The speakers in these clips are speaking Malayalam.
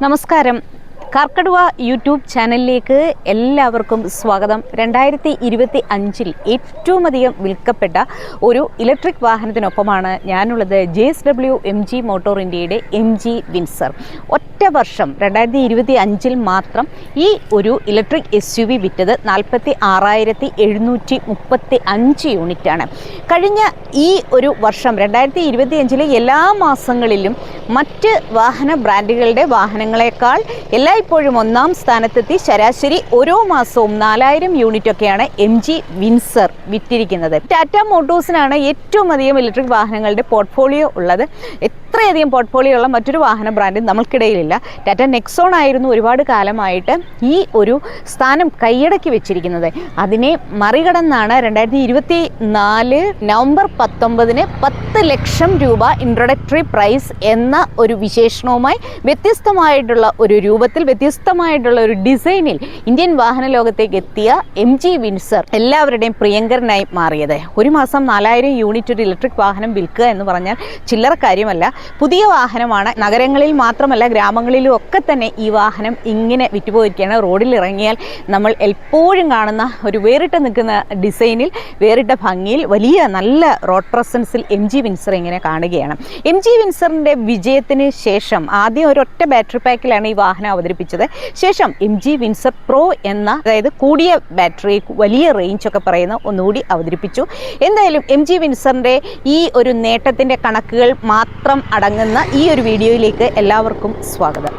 നമസ്കാരം. കാർക്കടുവ യൂട്യൂബ് ചാനലിലേക്ക് എല്ലാവർക്കും സ്വാഗതം. 2025 ഏറ്റവും അധികം വിൽക്കപ്പെട്ട ഒരു ഇലക്ട്രിക് വാഹനത്തിനൊപ്പമാണ് ഞാനുള്ളത്. JSW MG മോട്ടോർ ഇന്ത്യയുടെ MG വിൻസർ. ഒറ്റ വർഷം 2025 മാത്രം ഈ ഒരു ഇലക്ട്രിക് SUV വിറ്റത് 46,735 യൂണിറ്റാണ്. കഴിഞ്ഞ ഈ ഒരു വർഷം 2025 എല്ലാ മാസങ്ങളിലും മറ്റ് വാഹന ബ്രാൻഡുകളുടെ വാഹനങ്ങളെക്കാൾ ഇപ്പോഴും ഒന്നാം സ്ഥാനത്തെത്തി. ശരാശരി ഓരോ മാസവും 4000 യൂണിറ്റൊക്കെയാണ് MG വിൻസർ വിറ്റിരിക്കുന്നത്. ടാറ്റ മോട്ടോഴ്സിനാണ് ഏറ്റവും അധികം ഇലക്ട്രിക് വാഹനങ്ങളുടെ പോർട്ട്ഫോളിയോ ഉള്ളത്. ഇത്രയധികം പോർട്ട്ഫോളിയോ ഉള്ള മറ്റൊരു വാഹന ബ്രാൻഡ് നമ്മൾക്കിടയിലില്ല. ടാറ്റ നെക്സോൺ ആയിരുന്നു ഒരുപാട് കാലമായിട്ട് ഈ ഒരു സ്ഥാനം കൈയടക്കി വെച്ചിരിക്കുന്നത്. അതിനെ മറികടന്നാണ് 2024 നവംബർ 19 10 ലക്ഷം രൂപ ഇൻട്രൊഡക്ടറി പ്രൈസ് എന്ന ഒരു വിശേഷണവുമായി വ്യത്യസ്തമായിട്ടുള്ള ഒരു രൂപത്തിൽ വ്യത്യസ്തമായിട്ടുള്ള ഒരു ഡിസൈനിൽ ഇന്ത്യൻ വാഹന ലോകത്തേക്ക് എത്തിയ MG വിൻസർ എല്ലാവരുടെയും പ്രിയങ്കരനായി മാറിയത്. ഒരു മാസം 4000 യൂണിറ്റ് ഒരു ഇലക്ട്രിക് വാഹനം വിൽക്കുക എന്ന് പറഞ്ഞാൽ ചില്ലറ കാര്യമല്ല. പുതിയ വാഹനമാണ്. നഗരങ്ങളിൽ മാത്രമല്ല ഗ്രാമങ്ങളിലും ഒക്കെ തന്നെ ഈ വാഹനം ഇങ്ങനെ വിറ്റുപോയിരിക്കുകയാണ്. റോഡിൽ ഇറങ്ങിയാൽ നമ്മൾ എപ്പോഴും കാണുന്ന ഒരു വേറിട്ട് നിൽക്കുന്ന ഡിസൈനിൽ, വേറിട്ട ഭംഗിയിൽ, വലിയ നല്ല റോഡ് പ്രസൻസിൽ MG വിൻസർ ഇങ്ങനെ കാണുകയാണ്. MG വിൻസറിൻ്റെ വിജയത്തിന് ശേഷം ആദ്യം ഒരൊറ്റ ബാറ്ററി പാക്കിലാണ് ഈ വാഹനം അവതരിപ്പിച്ചത്. ശേഷം MG വിൻസർ പ്രോ എന്ന, അതായത് കൂടിയ ബാറ്ററി, വലിയ റേഞ്ച് ഒക്കെ പറയുന്ന ഒന്നുകൂടി അവതരിപ്പിച്ചു. എന്തായാലും MG വിൻസറിൻ്റെ ഈ ഒരു നേട്ടത്തിൻ്റെ കണക്കുകൾ മാത്രം അടങ്ങുന്ന ഈ ഒരു വീഡിയോയിലേക്ക് എല്ലാവർക്കും സ്വാഗതം.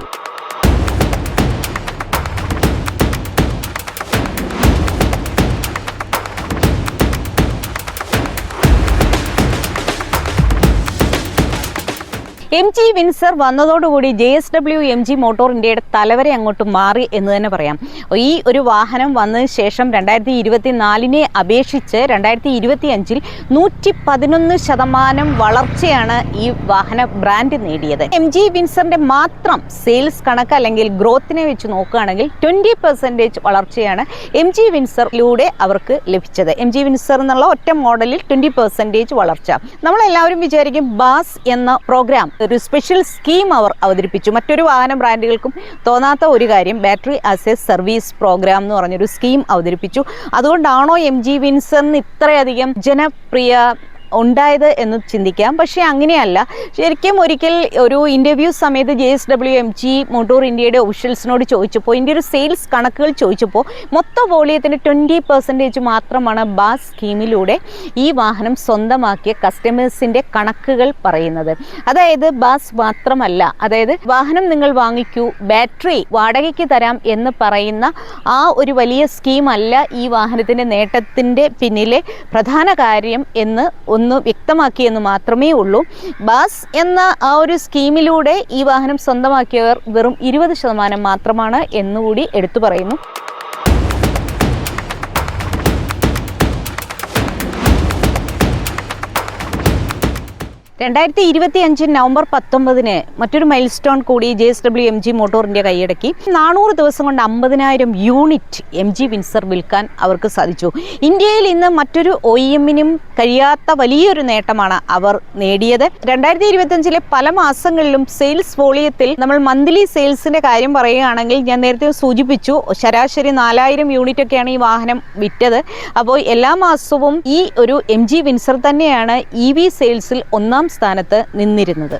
MG വിൻസർ വന്നതോടുകൂടി JSW MG മോട്ടോർ ഇന്ത്യയുടെ തലവരെ അങ്ങോട്ട് മാറി എന്ന് തന്നെ പറയാം. ഈ ഒരു വാഹനം വന്നതിന് ശേഷം 2024 അപേക്ഷിച്ച് 2025 111% വളർച്ചയാണ് ഈ വാഹന ബ്രാൻഡ് നേടിയത്. MG വിൻസറിന്റെ മാത്രം സെയിൽസ് കണക്ക് അല്ലെങ്കിൽ ഗ്രോത്തിനെ വെച്ച് നോക്കുകയാണെങ്കിൽ 20% വളർച്ചയാണ് MG വിൻസറിലൂടെ അവർക്ക് ലഭിച്ചത്. MG വിൻസർ എന്നുള്ള ഒറ്റ മോഡലിൽ 20% വളർച്ച. നമ്മളെല്ലാവരും വിചാരിക്കും ബാസ് എന്ന പ്രോഗ്രാം, ഒരു സ്പെഷ്യൽ സ്കീം അവർ അവതരിപ്പിച്ചു. മറ്റൊരു വാഹന ബ്രാൻഡുകൾക്കും തോന്നാത്ത ഒരു കാര്യം, battery as a service program എന്ന് പറഞ്ഞൊരു സ്കീം അവതരിപ്പിച്ചു. അതുകൊണ്ടാണോ MG വിൻസറിന് ഇത്രയധികം ജനപ്രിയ ഉണ്ടായത് എന്ന് ചിന്തിക്കാം. പക്ഷേ അങ്ങനെയല്ല. ശരിക്കും ഒരിക്കൽ ഒരു ഇൻ്റർവ്യൂ സമയത്ത് JSW MG മോട്ടോർ ഇന്ത്യയുടെ ഒഫീഷ്യൽസിനോട് ചോദിച്ചപ്പോൾ, ഇതിൻ്റെ ഒരു സെയിൽസ് കണക്കുകൾ ചോദിച്ചപ്പോൾ മൊത്തം വോളിയത്തിൻ്റെ 20% മാത്രമാണ് ബാസ് സ്കീമിലൂടെ ഈ വാഹനം സ്വന്തമാക്കിയ കസ്റ്റമേഴ്സിൻ്റെ കണക്കുകൾ പറയുന്നത്. അതായത് ബാസ് മാത്രമല്ല, അതായത് വാഹനം നിങ്ങൾ വാങ്ങിക്കൂ, ബാറ്ററി വാടകയ്ക്ക് തരാം എന്ന് പറയുന്ന ആ ഒരു വലിയ സ്കീമല്ല ഈ വാഹനത്തിൻ്റെ നേട്ടത്തിൻ്റെ പിന്നിലെ പ്രധാന കാര്യം എന്ന് ഒന്ന് വ്യക്തമാക്കിയെന്ന് മാത്രമേ ഉള്ളൂ. ബാസ് എന്ന ആ ഒരു സ്കീമിലൂടെ ഈ വാഹനം സ്വന്തമാക്കിയവർ വെറും 20% മാത്രമാണ് എന്നുകൂടി എടുത്തു പറയുന്നു. 2025 നവംബർ 19 മറ്റൊരു മൈൽ സ്റ്റോൺ കൂടി JSW MG മോട്ടോർ ഇന്ത്യ കൈയടക്കി. 400 ദിവസം കൊണ്ട് 50,000 യൂണിറ്റ് MG വിൻസർ വിൽക്കാൻ അവർക്ക് സാധിച്ചു. ഇന്ത്യയിൽ ഇന്ന് മറ്റൊരു OEM-നും കഴിയാത്ത വലിയൊരു നേട്ടമാണ് അവർ നേടിയത്. 2025 പല മാസങ്ങളിലും സെയിൽസ് വോളിയത്തിൽ നമ്മൾ മന്ത്ലി സെയിൽസിന്റെ കാര്യം പറയുകയാണെങ്കിൽ, ഞാൻ നേരത്തെ സൂചിപ്പിച്ചു, ശരാശരി 4000 യൂണിറ്റ് ഒക്കെയാണ് ഈ വാഹനം വിറ്റത്. അപ്പോൾ എല്ലാ മാസവും ഈ ഒരു MG വിൻസർ തന്നെയാണ് EV സെയിൽസിൽ ഒന്നാം സ്ഥാനത്ത് നിന്നിരുന്നത്.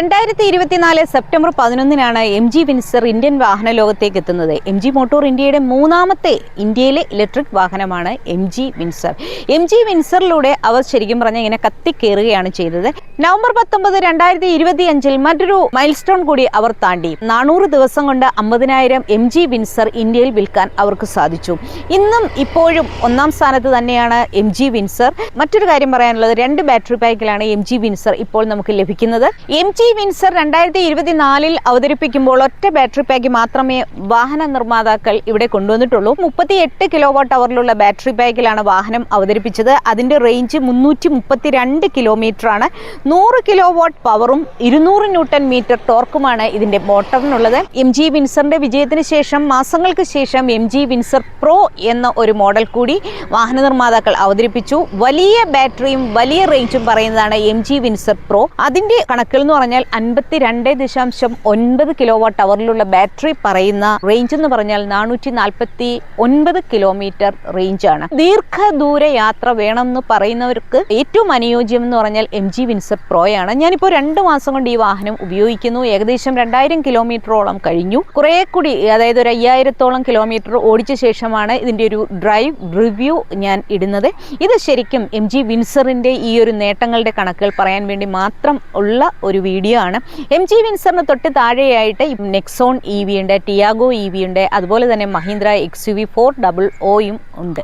2024 സെപ്റ്റംബർ 11 MG വിൻസർ ഇന്ത്യൻ വാഹന ലോകത്തേക്ക് എത്തുന്നത്. MG മോട്ടോർ ഇന്ത്യയുടെ മൂന്നാമത്തെ ഇന്ത്യയിലെ ഇലക്ട്രിക് വാഹനമാണ് MG വിൻസർ. MG വിൻസറിലൂടെ അവർ ശരിക്കും പറഞ്ഞാൽ ഇങ്ങനെ കത്തിക്കേറുകയാണ് ചെയ്തത്. നവംബർ 19 2025 മറ്റൊരു മൈൽ സ്റ്റോൺ കൂടി അവർ താണ്ടി. 400 ദിവസം കൊണ്ട് 50,000 MG വിൻസർ ഇന്ത്യയിൽ വിൽക്കാൻ അവർക്ക് സാധിച്ചു. ഇന്നും ഇപ്പോഴും ഒന്നാം സ്ഥാനത്ത് തന്നെയാണ് MG വിൻസർ. മറ്റൊരു കാര്യം പറയാനുള്ളത്, 2 ബാറ്ററി പാക്കിലാണ് MG വിൻസർ ഇപ്പോൾ നമുക്ക് ലഭിക്കുന്നത്. MG MG വിൻസർ 2024 അവതരിപ്പിക്കുമ്പോൾ ഒറ്റ ബാറ്ററി പാക്ക് മാത്രമേ വാഹന നിർമ്മാതാക്കൾ ഇവിടെ കൊണ്ടുവന്നിട്ടുള്ളൂ. 38 kWh ബാറ്ററി പാക്കിലാണ് വാഹനം അവതരിപ്പിച്ചത്. അതിന്റെ റേഞ്ച് 332 കിലോമീറ്ററാണ്. 100 kW പവറും 200 Nm ടോർക്കുമാണ് ഇതിന്റെ മോട്ടറിനുള്ളത്. MG വിൻസറിന്റെ വിജയത്തിന് ശേഷം മാസങ്ങൾക്ക് ശേഷം MG വിൻസർ പ്രോ എന്ന ഒരു മോഡൽ കൂടി വാഹന നിർമ്മാതാക്കൾ അവതരിപ്പിച്ചു. വലിയ ബാറ്ററിയും വലിയ റേഞ്ചും പറയുന്നതാണ് MG വിൻസർ പ്രോ. അതിന്റെ കണക്കിൽ എന്ന് പറഞ്ഞാൽ 52.9 kWh ബാറ്ററി പറയുന്ന റേഞ്ച് എന്ന് പറഞ്ഞാൽ 449 കിലോമീറ്റർ റേഞ്ചാണ്. ദീർഘദൂര യാത്ര വേണമെന്ന് പറയുന്നവർക്ക് ഏറ്റവും അനുയോജ്യം എന്ന് പറഞ്ഞാൽ MG വിൻസർ പ്രോയാണ്. ഞാനിപ്പോൾ 2 മാസം കൊണ്ട് ഈ വാഹനം ഉപയോഗിക്കുന്നു. ഏകദേശം 2000 കിലോമീറ്ററോളം കഴിഞ്ഞു. കുറെ കൂടി, അതായത് ഒരു 5000-ഓളം കിലോമീറ്റർ ഓടിച്ച ശേഷമാണ് ഇതിന്റെ ഒരു ഡ്രൈവ് റിവ്യൂ ഞാൻ ഇടുന്നത്. ഇത് ശരിക്കും MG വിൻസറിന്റെ ഈ ഒരു നേട്ടങ്ങളുടെ കണക്കുകൾ പറയാൻ വേണ്ടി മാത്രം ഉള്ള ഒരു വീഡിയോ ആണ്. MG വിൻസറിന് തൊട്ട് താഴെയായിട്ട് നെക്സോൺ EV ഉണ്ട്, ടിയാഗോ EV ഉണ്ട്, അതുപോലെ തന്നെ മഹീന്ദ്ര XUV 400 ഉണ്ട്.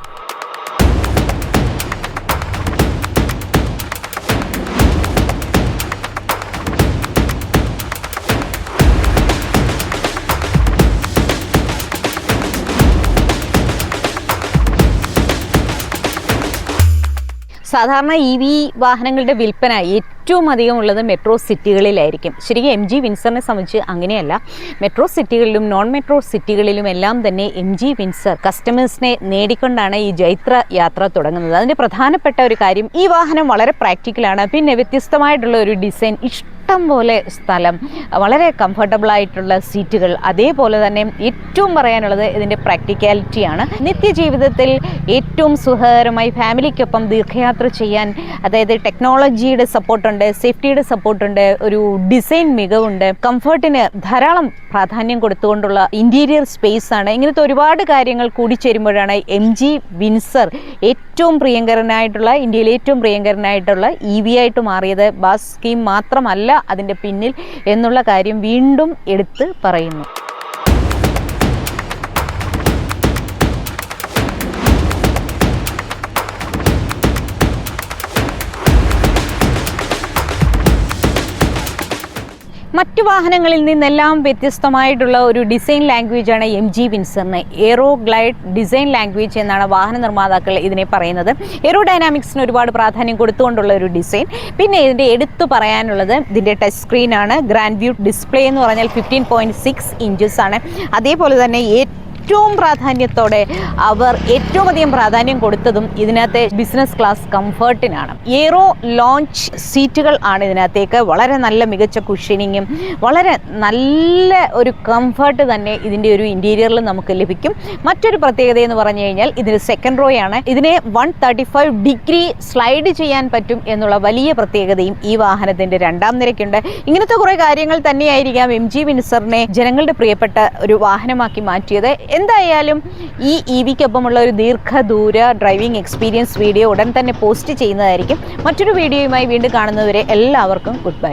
സാധാരണ EV വാഹനങ്ങളുടെ വിൽപ്പന ഏറ്റവും അധികം ഉള്ളത് മെട്രോ സിറ്റികളിലായിരിക്കും. ശരിക്കും MG വിൻസറിനെ സംബന്ധിച്ച് അങ്ങനെയല്ല. മെട്രോ സിറ്റികളിലും നോൺ മെട്രോ സിറ്റികളിലും എല്ലാം തന്നെ MG വിൻസർ കസ്റ്റമേഴ്സിനെ നേടിക്കൊണ്ടാണ് ഈ ജൈത്ര യാത്ര തുടങ്ങുന്നത്. അതിൻ്റെ പ്രധാനപ്പെട്ട ഒരു കാര്യം, ഈ വാഹനം വളരെ പ്രാക്ടിക്കലാണ്. പിന്നെ വ്യത്യസ്തമായിട്ടുള്ള ഒരു ഡിസൈൻ, ഇഷ്ടം പോലെ സ്ഥലം, വളരെ കംഫർട്ടബിൾ ആയിട്ടുള്ള സീറ്റുകൾ, അതേപോലെ തന്നെ ഏറ്റവും പറയാനുള്ളത് ഇതിൻ്റെ പ്രാക്ടിക്കാലിറ്റിയാണ്. നിത്യജീവിതത്തിൽ ഏറ്റവും സുഖകരമായി ഫാമിലിക്കൊപ്പം ദീർഘയാത്ര ചെയ്യാൻ, അതായത് ടെക്നോളജിയുടെ സപ്പോർട്ടുണ്ട്, സേഫ്റ്റിയുടെ സപ്പോർട്ടുണ്ട്, ഒരു ഡിസൈൻ മികവുണ്ട്, കംഫർട്ടിന് ധാരാളം പ്രാധാന്യം കൊടുത്തുകൊണ്ടുള്ള ഇൻറ്റീരിയർ സ്പേസ് ആണ്. ഇങ്ങനത്തെ ഒരുപാട് കാര്യങ്ങൾ കൂടിച്ചേരുമ്പോഴാണ് MG വിൻസർ ഏറ്റവും പ്രിയങ്കരനായിട്ടുള്ള, ഇന്ത്യയിലെ ഏറ്റവും പ്രിയങ്കരനായിട്ടുള്ള EV ആയിട്ട് മാറിയത്. ബാസ് സ്കീം മാത്രമല്ല അതിൻ്റെ പിന്നിൽ എന്നുള്ള കാര്യം വീണ്ടും എടുത്ത് പറയുന്നു. മറ്റു വാഹനങ്ങളിൽ നിന്നെല്ലാം വ്യത്യസ്തമായിട്ടുള്ള ഒരു ഡിസൈൻ ലാംഗ്വേജാണ് MG വിൻസറിന്. എയ്റോ ഗ്ലൈഡ് ഡിസൈൻ ലാംഗ്വേജ് എന്നാണ് വാഹന നിർമ്മാതാക്കൾ ഇതിനെ പറയുന്നത്. എയ്റോഡൈനാമിക്സിന് ഒരുപാട് പ്രാധാന്യം കൊടുത്തുകൊണ്ടുള്ള ഒരു ഡിസൈൻ. പിന്നെ ഇതിൻ്റെ എടുത്തു പറയാനുള്ളത് ഇതിൻ്റെ ടച്ച് സ്ക്രീനാണ്. ഗ്രാൻഡ് വ്യൂ ഡിസ്പ്ലേ എന്ന് പറഞ്ഞാൽ 15.6 ഇഞ്ചസ് ആണ്. അതേപോലെ തന്നെ ഏറ്റവും പ്രാധാന്യത്തോടെ അവർ ഏറ്റവും അധികം പ്രാധാന്യം കൊടുത്തതും ഇതിനകത്തെ ബിസിനസ് ക്ലാസ് കംഫർട്ടിനാണ്. എയ്റോ ലോഞ്ച് സീറ്റുകൾ ആണ് ഇതിനകത്തേക്ക്. വളരെ നല്ല മികച്ച കുഷനിങ്ങും വളരെ നല്ല ഒരു കംഫർട്ട് തന്നെ ഇതിൻ്റെ ഒരു ഇൻറ്റീരിയറിൽ നമുക്ക് ലഭിക്കും. മറ്റൊരു പ്രത്യേകത എന്ന് പറഞ്ഞു കഴിഞ്ഞാൽ ഇതിന് സെക്കൻഡ് റോ ആണ്. ഇതിനെ 135 ഡിഗ്രി സ്ലൈഡ് ചെയ്യാൻ പറ്റും എന്നുള്ള വലിയ പ്രത്യേകതയും ഈ വാഹനത്തിൻ്റെ രണ്ടാം നിരയ്ക്കുണ്ട്. ഇങ്ങനത്തെ കുറേ കാര്യങ്ങൾ തന്നെയായിരിക്കാം MG വിൻസറിനെ ജനങ്ങളുടെ പ്രിയപ്പെട്ട ഒരു വാഹനമാക്കി മാറ്റിയത്. എന്തായാലും ഈ EVക്കൊപ്പമുള്ള ഒരു ദീർഘദൂര ഡ്രൈവിംഗ് എക്സ്പീരിയൻസ് വീഡിയോ ഉടൻ തന്നെ പോസ്റ്റ് ചെയ്യുന്നതായിരിക്കും. മറ്റൊരു വീഡിയോയുമായി വീണ്ടും കാണുന്നതുവരെ എല്ലാവർക്കും ഗുഡ് ബൈ.